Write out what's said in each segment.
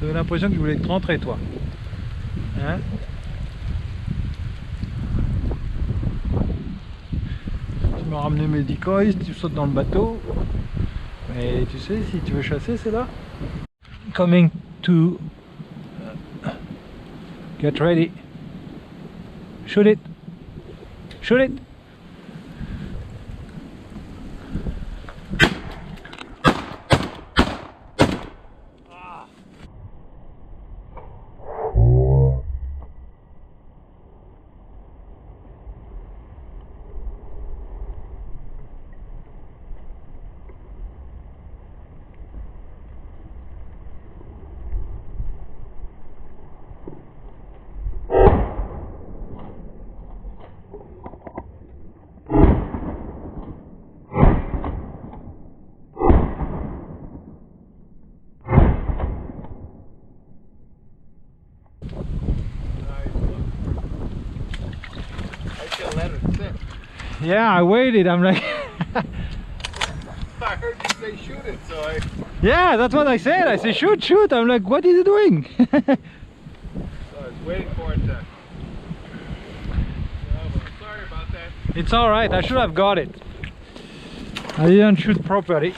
J'avais l'impression que tu voulais te rentrer, toi. Hein? Tu m'as ramené mes decoys, tu sautes dans le bateau. Mais tu sais, si tu veux chasser, c'est là. Coming to... Get ready. Shoot it. Shoot it. Yeah, I waited. I'm like, I heard you say shoot it, so I... yeah, that's what I said. I said shoot, shoot. I'm like, what is he doing? So I was waiting for it to... well, sorry about that. It's all right. I should have got it. I didn't shoot properly.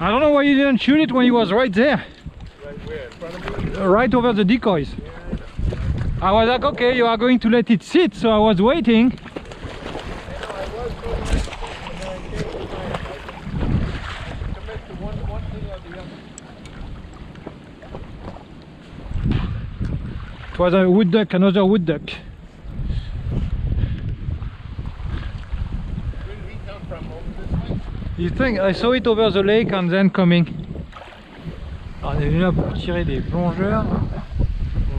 I don't know why you didn't shoot it when he was right there. Right where? In front of me? Right over the decoys. Yeah, I know. I was like, okay, you are going to let it sit, so I was waiting. I was going to and then I changed my mind. I commit to one thing or the other. It was a wood duck, another wood duck. Where did he come from? Over this way? You think I saw it over the lake and then coming. Alors, on est venu là pour tirer des plongeurs. Pour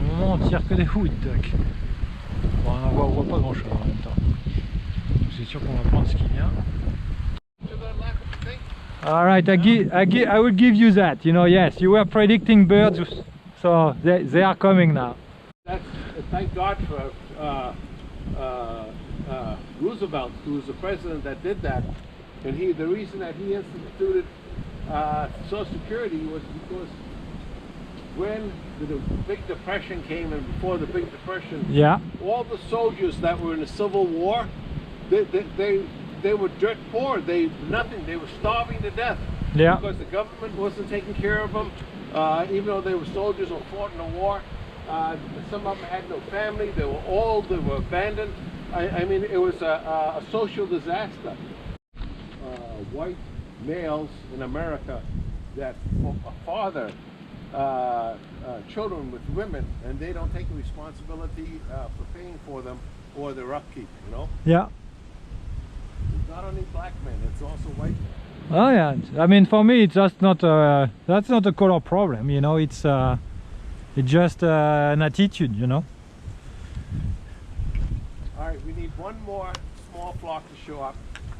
le moment, on tire que des wood duck. Bon, on voit pas grand chose en même temps. C'est sûr qu'on va prendre ce qui vient. To the left, you think? All right, I will give you that. You know, yes, you were predicting birds, so they are coming now. That's thank God for Roosevelt, who was the president that did that, and the reason that he instituted Social Security was because when the Big Depression came, and before the Big Depression, Yeah. all the soldiers that were in the Civil War, they were dirt poor. They were starving to death. Yeah. Because the government wasn't taking care of them, even though they were soldiers or fought in the war. Some of them had no family. They were old. They were abandoned. I mean, it was a social disaster. White males in America that father children with women, and they don't take responsibility for paying for them or their upkeep. You know. Yeah. It's not only black men; it's also white men. Oh yeah. I mean, for me, it's just not that's not a color problem. You know, it's just an attitude. You know. All right, we need one more small flock to show up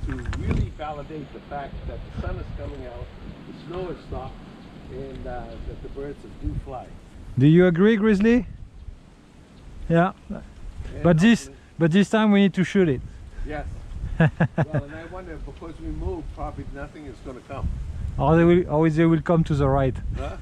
to really validate the fact that the sun is coming out, the snow has stopped, and that the birds do fly. Do you agree, Grizzly? Yeah. But this time we need to shoot it. Yes. Well, and I wonder, because we moved, probably nothing is going to come. Or they will come to the right. Huh?